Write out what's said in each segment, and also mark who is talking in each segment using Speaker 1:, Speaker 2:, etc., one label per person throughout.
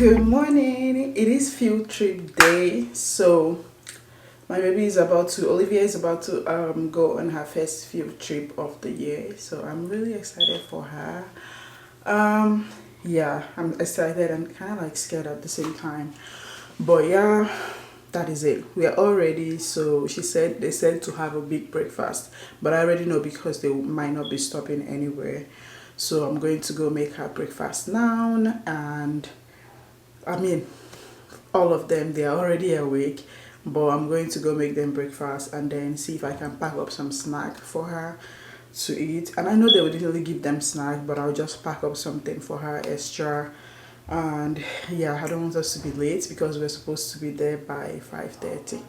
Speaker 1: Good morning. It is field trip day, so my baby is about to, Olivia is about to go on her first field trip of the year. So I'm really excited for her. Yeah, I'm excited and kind of like scared at the same time. But yeah, that is it. We are all ready. So they said to have a big breakfast, but I already know because they might not be stopping anywhere. So I'm going to go make her breakfast now, and I mean, all of them, they are already awake, but I'm going to go make them breakfast and then see if I can pack up some snack for her to eat. And I know they would usually give them snack, but I'll just pack up something for her extra. And yeah, I don't want us to be late because we're supposed to be there by 5:30.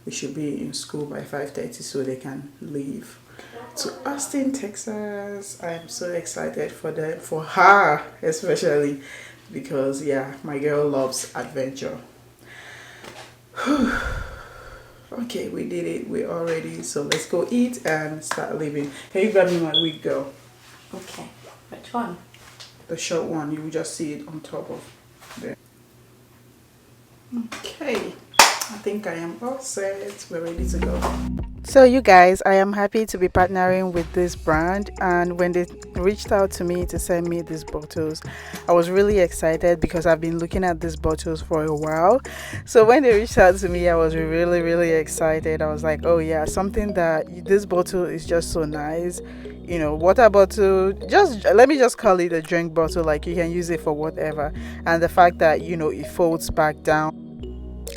Speaker 1: We should be in school by 5:30 so they can leave to Austin, Texas. I'm so excited for them, for her especially, because yeah, my girl loves adventure. Okay, we did it. We're all ready, so let's go eat and start leaving. Can you grab me my wig, girl?
Speaker 2: Okay, which one?
Speaker 1: The short one. You will just see it on top of there. Okay, I think I am all set. We're ready to go. So you guys, I am happy to be partnering with this brand, and when they reached out to me to send me these bottles, I was really excited because I've been looking at these bottles for a while. So when they reached out to me, I was really excited. I was like, oh yeah, something that this bottle is just so nice. You know, water bottle, just let me just call it a drink bottle, like you can use it for whatever. And the fact that, you know, it folds back down,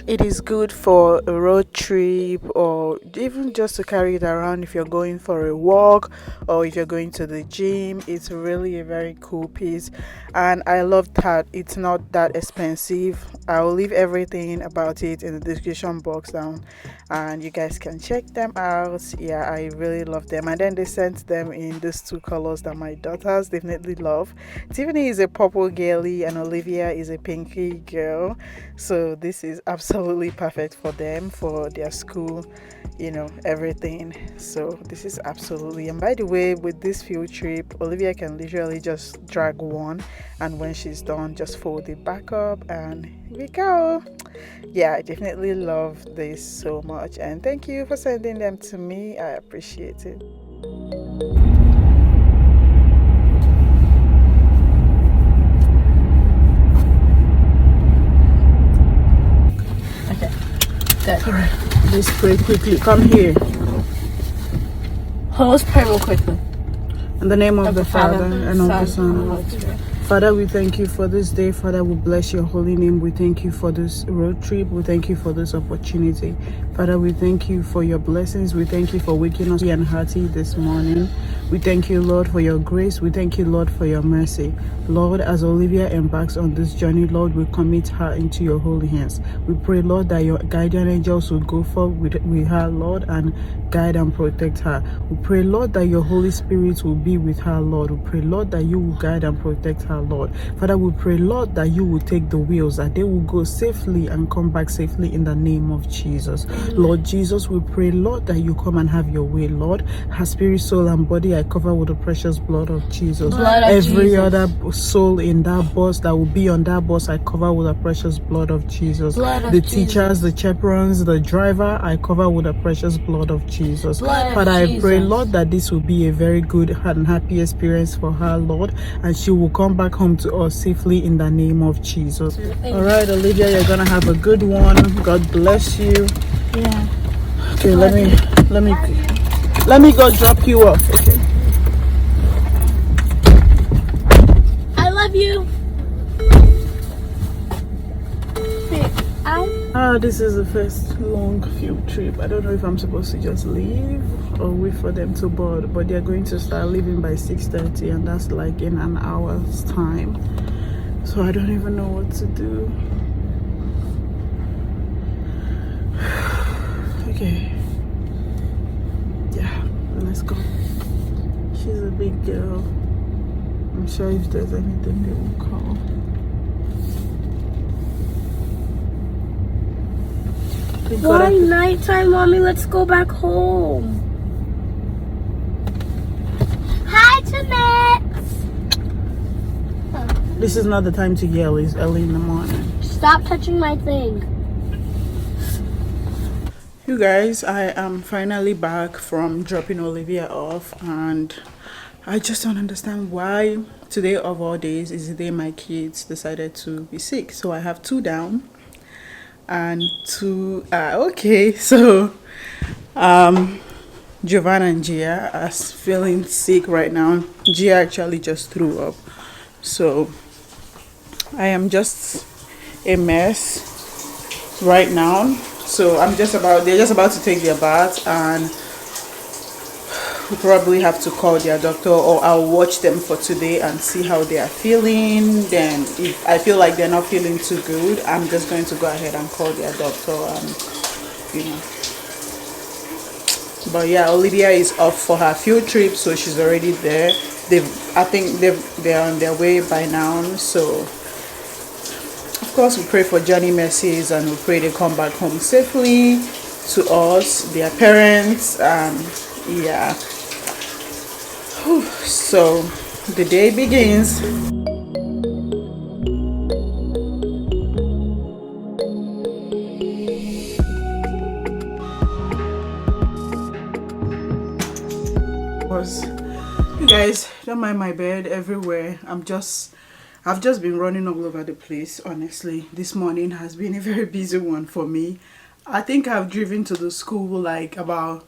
Speaker 1: it is good for a road trip, or even just to carry it around if you're going for a walk or if you're going to the gym. It's really a very cool piece, and I love that it's not that expensive. I'll leave everything about it in the description box down and you guys can check them out. Yeah, I really love them. And then they sent them in these two colors that my daughters definitely love. Tiffany is a purple girly and Olivia is a pinky girl, so this is absolutely perfect for them, for their school, you know, everything. So this is absolutely, and by the way, with this field trip, Olivia can literally just drag one, and when she's done, just fold it back up and here we go. Yeah, I definitely love this so much, and thank you for sending them to me. I appreciate it. Let's pray quickly. Come here.
Speaker 2: Let's pray real quickly.
Speaker 1: In the name of the Father, and of the Son, and of the Holy Spirit. Father, we thank you for this day. Father, we bless your holy name. We thank you for this road trip. We thank you for this opportunity. Father, we thank you for your blessings. We thank you for waking us and hearty this morning. We thank you, Lord, for your grace. We thank you, Lord, for your mercy. Lord, as Olivia embarks on this journey, Lord, we commit her into your holy hands. We pray, Lord, that your guardian angels will go forward with her, Lord, and guide and protect her. We pray, Lord, that your Holy Spirit will be with her, Lord. We pray, Lord, that you will guide and protect her, Lord. Father, we pray, Lord, that you will take the wheels, that they will go safely and come back safely in the name of Jesus. Amen. Lord Jesus, we pray, Lord, that you come and have your way, Lord. Her spirit, soul, and body I cover with the precious blood of Jesus. Every other soul in that bus that will be on that bus, I cover with the precious blood of Jesus. The teachers, the chaperones, the driver, I cover with the precious blood of Jesus. Father, I pray, Lord, that this will be a very good and happy experience for her, Lord, and she will come back home to us safely in the name of Jesus. All right, Olivia, you're gonna have a good one. God bless you.
Speaker 2: Yeah.
Speaker 1: Okay, let me go drop you off. Okay.
Speaker 2: I love you.
Speaker 1: This is the first long field trip. I don't know if I'm supposed to just leave or wait for them to board, but they're going to start leaving by 6:30, and that's like in an hour's time. So I don't even know what to do. Okay. Yeah, let's go. She's a big girl. I'm sure if there's anything they will call.
Speaker 2: Why nighttime, Mommy? Let's go back home. Hi, Jeanette.
Speaker 1: This is not the time to yell. It's early in the morning.
Speaker 2: Stop touching my thing.
Speaker 1: You guys, I am finally back from dropping Olivia off, and I just don't understand why today of all days is the day my kids decided to be sick. So I have 2 down and 2 okay. So Giovanna and Gia are feeling sick right now. Gia actually just threw up. So I am just a mess right now. So they're just about to take their bath, and we'll probably have to call their doctor, or I'll watch them for today and see how they are feeling. Then if I feel like they're not feeling too good, I'm just going to go ahead and call their doctor, and But yeah, Olivia is off for her field trip, so she's already there. I think they're on their way by now. So of course we pray for Johnny mercies, and we pray they come back home safely to us, their parents. Yeah. Whew. So the day begins. You guys, don't mind my bed everywhere. I've just been running all over the place. Honestly, this morning has been a very busy one for me. I think I've driven to the school like about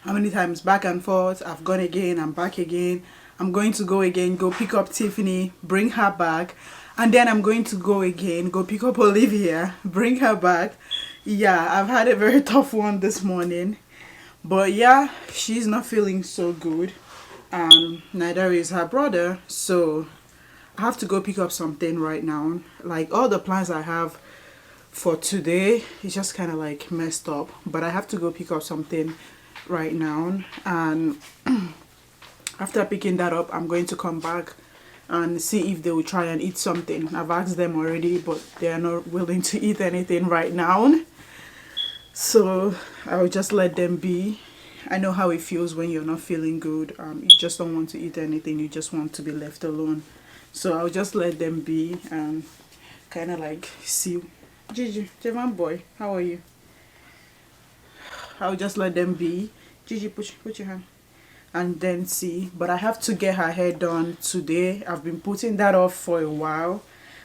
Speaker 1: how many times, back and forth. I've gone again, I'm back again. I'm going to go again, go pick up Tiffany, bring her back, and then I'm going to go again, go pick up Olivia, bring her back. Yeah, I've had a very tough one this morning. But yeah, she's not feeling so good, and neither is her brother. So I have to go pick up something right now. Like, all the plans I have for today is just kind of like messed up, but I have to go pick up something right now. And after picking that up, I'm going to come back and see if they will try and eat something. I've asked them already, but they are not willing to eat anything right now. So I'll just let them be. I know how it feels when you're not feeling good. You just don't want to eat anything. You just want to be left alone. So I'll just let them be and kind of like see. Gigi, Javan boy, how are you? I'll just let them be. Gigi, put your hand. And then see. But I have to get her hair done today. I've been putting that off for a while,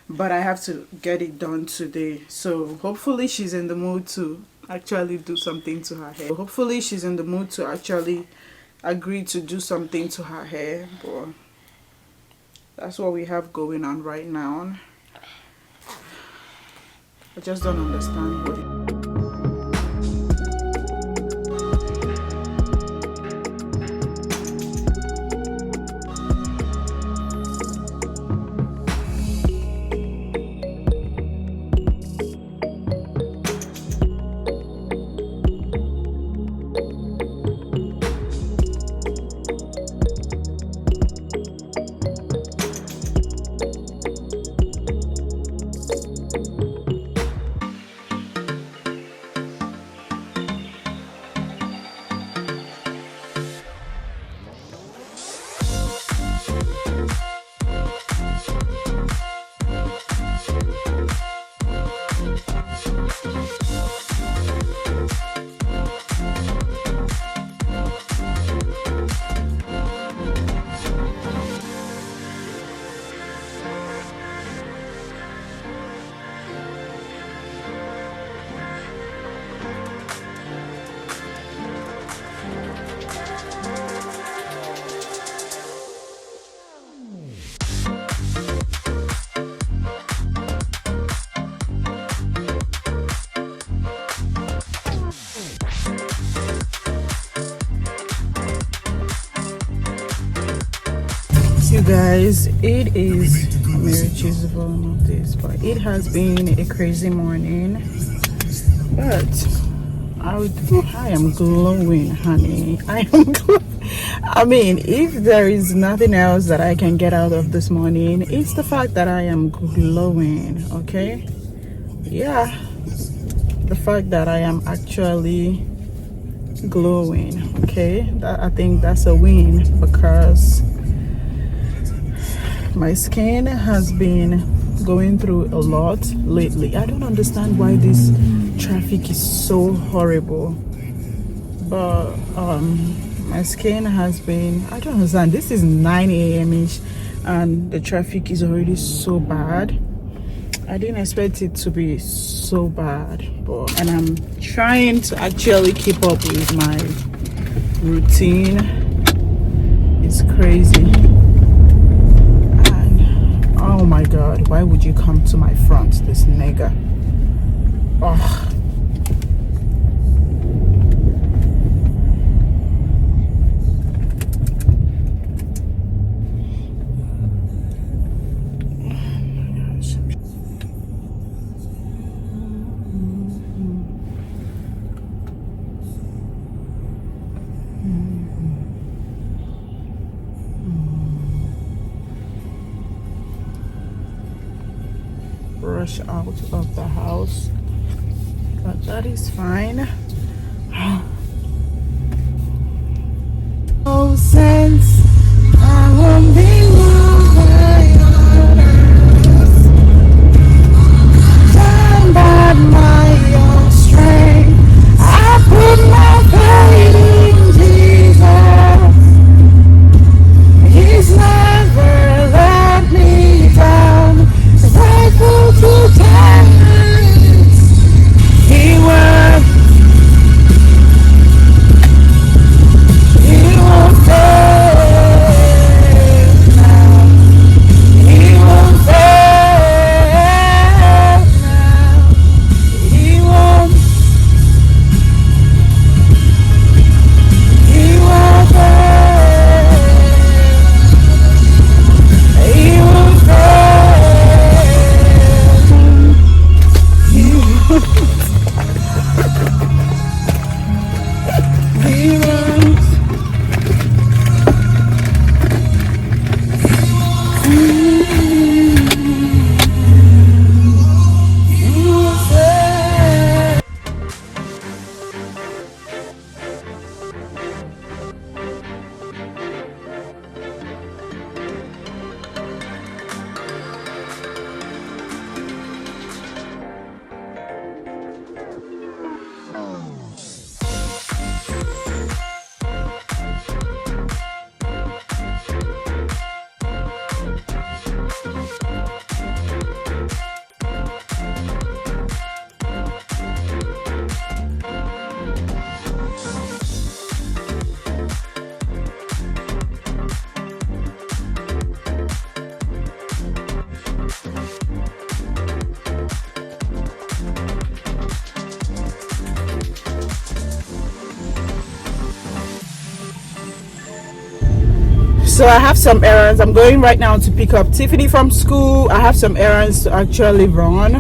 Speaker 1: but I have to get it done today. So hopefully she's in the mood to actually do something to her hair. Hopefully she's in the mood to actually agree to do something to her hair. But that's what we have going on right now. I just don't understand what it You guys, it is Mary choose the volume of this, but it has been a crazy morning. But I am glowing, honey. I am I mean, if there is nothing else that I can get out of this morning, it's the fact that I am glowing. Okay, yeah, the fact that I am actually glowing. Okay, I think that's a win, because my skin has been going through a lot lately. I don't understand why this traffic is so horrible, but my skin has been, I don't understand. This is 9 a.m. ish and the traffic is already so bad. I didn't expect it to be so bad, and I'm trying to actually keep up with my routine. It's crazy. And oh my god, why would you come to my front, this nigga? Oh. Rush out of the house, but that is fine. No sense, I won't be moved by others. Stand by my own strength. I put my faith in Jesus. He's never let me down. Faithful to times, He won't fail now. He won't fail now. He won't fail. He won't So I have some errands. I'm going right now to pick up Tiffany from school. I have some errands to actually run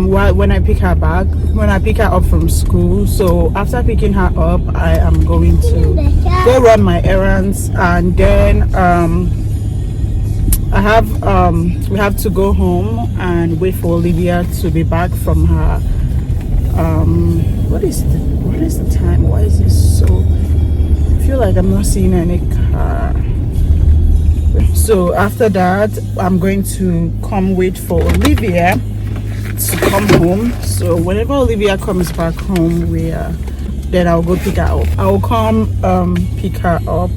Speaker 1: when I pick her up from school. So after picking her up, I am going to go run my errands, and then we have to go home and wait for Olivia to be back from her what is the time? Why is this so, I feel like I'm not seeing any car. So after that, I'm going to come wait for Olivia to come home. So whenever Olivia comes back home, then I'll go pick her up. I'll come pick her up.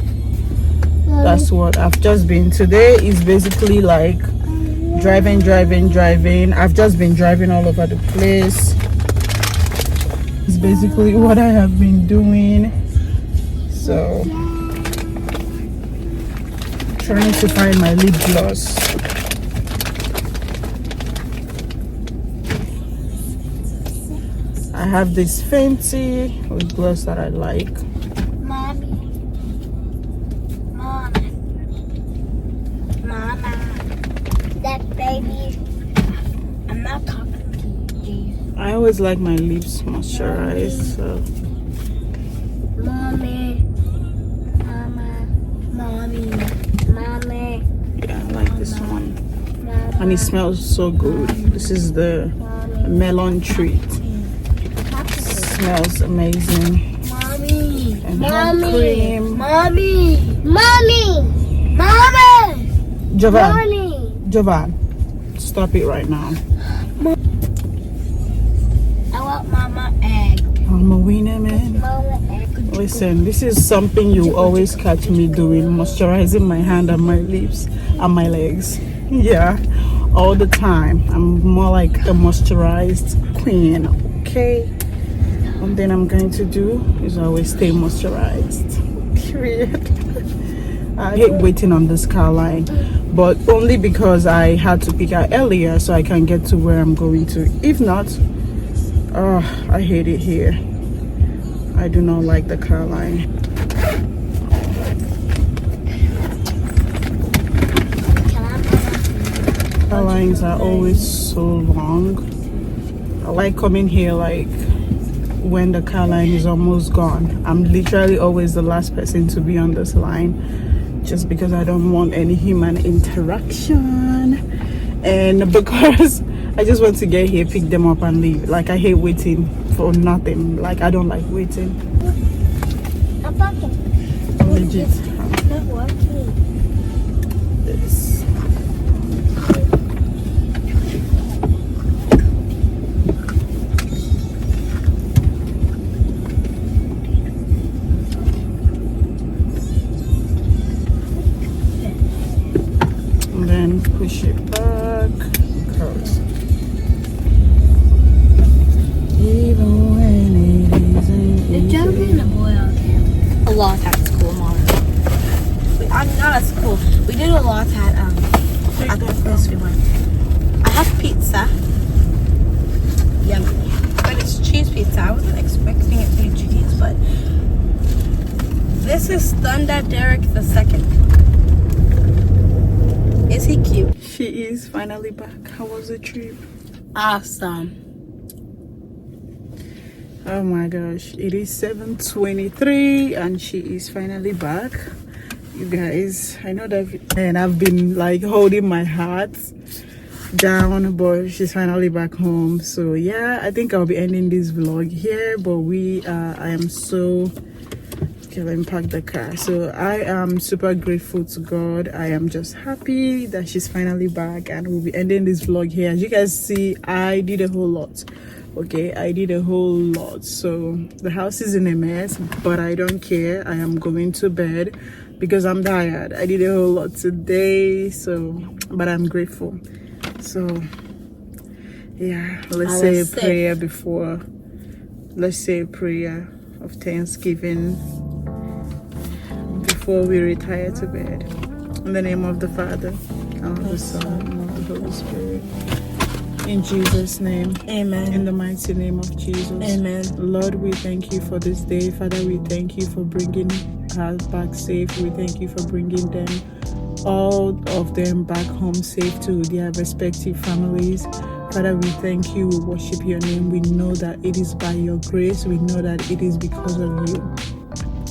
Speaker 1: That's what I've just been. Today is basically like driving. I've just been driving all over the place. It's basically what I have been doing. So trying to find my lip gloss. I have this Fenty lip gloss that I like.
Speaker 2: Mommy. Mama. That baby. I'm not talking to you.
Speaker 1: I always like my lips moisturized. So.
Speaker 2: Mommy.
Speaker 1: Yeah, I like this one. And it smells so good. This is the melon treat. Smells amazing.
Speaker 2: Mommy.
Speaker 1: And hand cream.
Speaker 2: Mommy.
Speaker 1: Giovanni. Jovan, stop it right now.
Speaker 2: I want mama egg.
Speaker 1: I'm a winner, man.
Speaker 2: Mama egg.
Speaker 1: Listen, this is something you always catch me doing, moisturizing my hand and my lips and my legs. Yeah, all the time. I'm more like a moisturized queen, okay? One thing I'm going to do is always stay moisturized. Period. I hate waiting on this car line, but only because I had to pick her earlier so I can get to where I'm going to. If not, I hate it here. I do not like the car line. Car lines are always so long. I like coming here like when the car line is almost gone. I'm literally always the last person to be on this line, just because I don't want any human interaction, and because I just want to get here, pick them up and leave. Like, I hate waiting for nothing. Like, I don't like waiting.
Speaker 2: I'm talking.
Speaker 1: Legit.
Speaker 2: It's not working.
Speaker 1: This. And then push it back. Close. Even when it isn't
Speaker 2: You're
Speaker 1: easy.
Speaker 2: jumping the boy out there. A lot at school, Mom. I'm not at school. We did a lot at the place we went. I have pizza. Yummy. But it's cheese pizza. I wasn't expecting it to be cheese, but this is Thunder Derek the Second. Is he cute?
Speaker 1: She is finally back. How was the trip?
Speaker 2: Awesome.
Speaker 1: Oh my gosh, it is 7:23 and she is finally back. You guys, I know that, and I've been like holding my heart down, but she's finally back home. So yeah, I think I'll be ending this vlog here, but I am so, okay, let me park the car. So I am super grateful to God. I am just happy that she's finally back, and we'll be ending this vlog here. As you guys see, I did a whole lot. Okay, I did a whole lot. So the house is in a mess, but I don't care. I am going to bed because I'm tired. I did a whole lot today, so, but I'm grateful. So yeah, let's say a prayer before, let's say a prayer of thanksgiving before we retire to bed. In the name of the Father, and of the Son, and of the Holy Spirit. In Jesus' name.
Speaker 2: Amen.
Speaker 1: In the mighty name of Jesus.
Speaker 2: Amen.
Speaker 1: Lord, we thank you for this day. Father, we thank you for bringing us back safe. We thank you for bringing them, all of them, back home safe to their respective families. Father, we thank you. We worship your name. We know that it is by your grace. We know that it is because of you.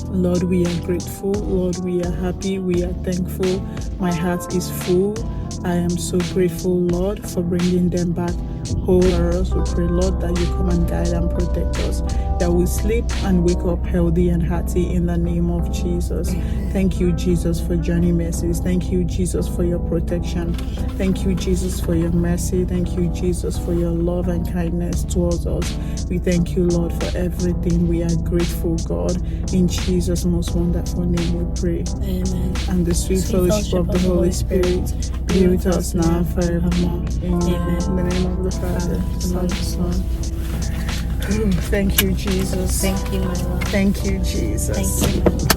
Speaker 1: Lord, we are grateful. Lord, we are happy. We are thankful. My heart is full. I am so grateful, Lord, for bringing them back whole for us. We pray, Lord, that you come and guide and protect us, that we sleep and wake up healthy and hearty in the name of Jesus. Thank you, Jesus, for journey mercies. Thank you, Jesus, for your protection. Thank you, Jesus, for your mercy. Thank you, Jesus, for your love and kindness towards us. We thank you, Lord, for everything. We are grateful, God. In Jesus' most wonderful name we pray.
Speaker 2: Amen.
Speaker 1: And the sweet fellowship of the Holy Spirit be with us now and forevermore. Amen. In the name of the Father, and of the Son. Thank you, Jesus.
Speaker 2: Thank you, my love.
Speaker 1: Thank you, Jesus.
Speaker 2: Thank you, my love.